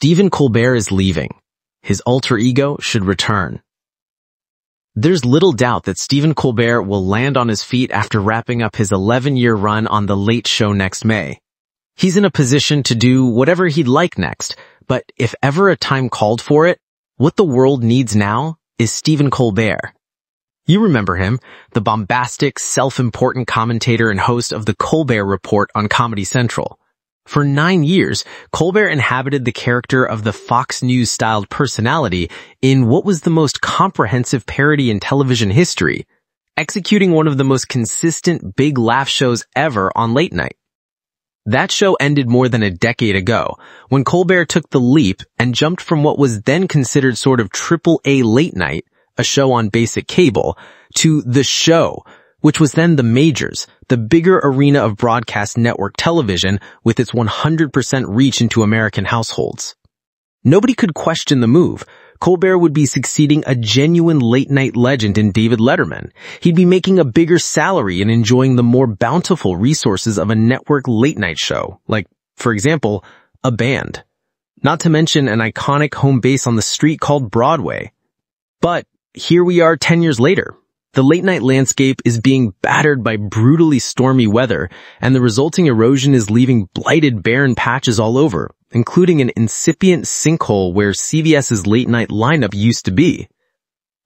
Stephen Colbert is leaving. His alter ego should return. There's little doubt that Stephen Colbert will land on his feet after wrapping up his 11-year run on The Late Show next May. He's in a position to do whatever he'd like next, but if ever a time called for it, what the world needs now is Stephen Colbert. You remember him, the bombastic, self-important commentator and host of the Colbert Report on Comedy Central. For 9 years, Colbert inhabited the character of the Fox News-styled personality in what was the most comprehensive parody in television history, executing one of the most consistent big laugh shows ever on late night. That show ended more than a decade ago, when Colbert took the leap and jumped from what was then considered sort of triple-A late night, a show on basic cable, to The Show, which was then the majors, the bigger arena of broadcast network television with its 100% reach into American households. Nobody could question the move. Colbert would be succeeding a genuine late-night legend in David Letterman. He'd be making a bigger salary and enjoying the more bountiful resources of a network late-night show, like, for example, a band. Not to mention an iconic home base on the street called Broadway. But here we are 10 years later. The late-night landscape is being battered by brutally stormy weather, and the resulting erosion is leaving blighted, barren patches all over, including an incipient sinkhole where CBS's late-night lineup used to be.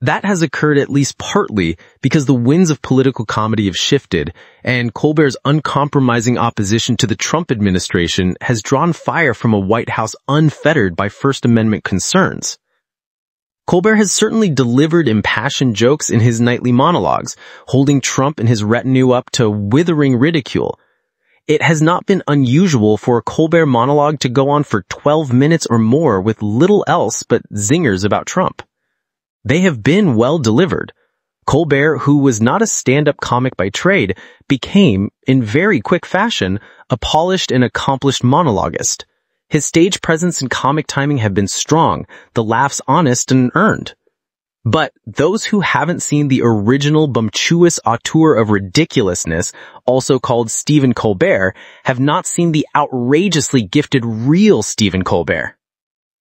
That has occurred at least partly because the winds of political comedy have shifted, and Colbert's uncompromising opposition to the Trump administration has drawn fire from a White House unfettered by First Amendment concerns. Colbert has certainly delivered impassioned jokes in his nightly monologues, holding Trump and his retinue up to withering ridicule. It has not been unusual for a Colbert monologue to go on for 12 minutes or more with little else but zingers about Trump. They have been well delivered. Colbert, who was not a stand-up comic by trade, became, in very quick fashion, a polished and accomplished monologuist. His stage presence and comic timing have been strong, the laughs honest and earned. But those who haven't seen the original bumptious auteur of ridiculousness, also called Stephen Colbert, have not seen the outrageously gifted real Stephen Colbert.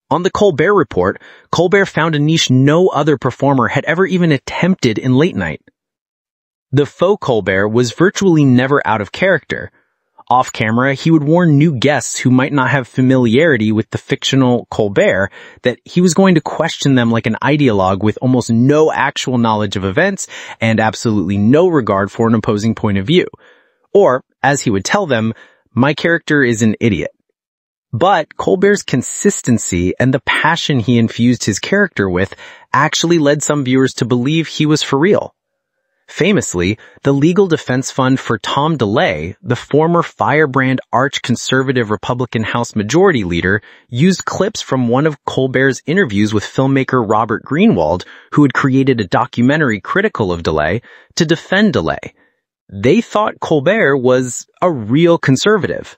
On the Colbert Report, Colbert found a niche no other performer had ever even attempted in late night. The faux Colbert was virtually never out of character. Off camera, he would warn new guests who might not have familiarity with the fictional Colbert that he was going to question them like an ideologue with almost no actual knowledge of events and absolutely no regard for an opposing point of view. Or, as he would tell them, my character is an idiot. But Colbert's consistency and the passion he infused his character with actually led some viewers to believe he was for real. Famously, the legal defense fund for Tom DeLay, the former firebrand arch-conservative Republican House Majority Leader, used clips from one of Colbert's interviews with filmmaker Robert Greenwald, who had created a documentary critical of DeLay, to defend DeLay. They thought Colbert was a real conservative.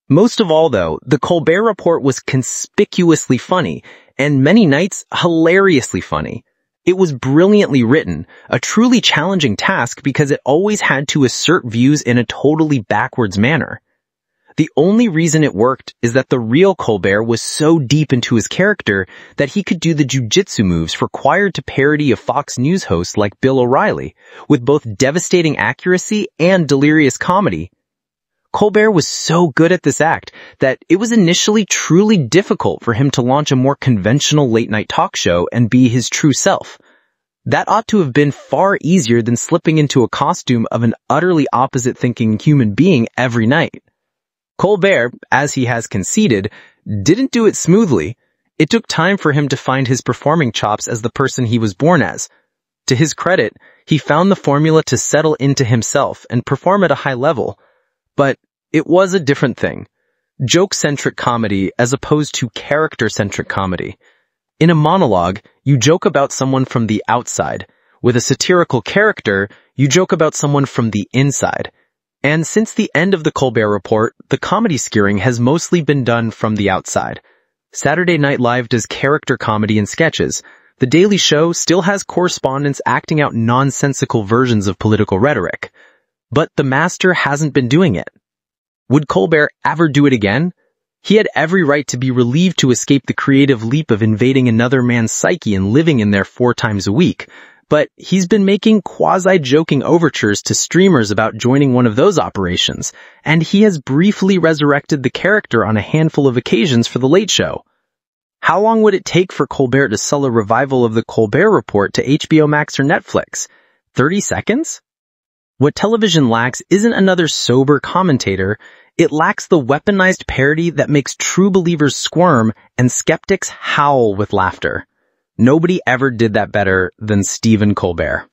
Most of all, though, the Colbert Report was conspicuously funny, and many nights hilariously funny. It was brilliantly written, a truly challenging task because it always had to assert views in a totally backwards manner. The only reason it worked is that the real Colbert was so deep into his character that he could do the jujitsu moves required to parody a Fox News host like Bill O'Reilly, with both devastating accuracy and delirious comedy. Colbert was so good at this act that it was initially truly difficult for him to launch a more conventional late-night talk show and be his true self. That ought to have been far easier than slipping into a costume of an utterly opposite-thinking human being every night. Colbert, as he has conceded, didn't do it smoothly. It took time for him to find his performing chops as the person he was born as. To his credit, he found the formula to settle into himself and perform at a high level. But it was a different thing. Joke-centric comedy as opposed to character-centric comedy. In a monologue, you joke about someone from the outside. With a satirical character, you joke about someone from the inside. And since the end of the Colbert Report, the comedy skewering has mostly been done from the outside. Saturday Night Live does character comedy and sketches. The Daily Show still has correspondents acting out nonsensical versions of political rhetoric. But the master hasn't been doing it. Would Colbert ever do it again? He had every right to be relieved to escape the creative leap of invading another man's psyche and living in there 4 times a week. But he's been making quasi-joking overtures to streamers about joining one of those operations, and he has briefly resurrected the character on a handful of occasions for The Late Show. How long would it take for Colbert to sell a revival of The Colbert Report to HBO Max or Netflix? 30 seconds? What television lacks isn't another sober commentator. It lacks the weaponized parody that makes true believers squirm and skeptics howl with laughter. Nobody ever did that better than Stephen Colbert.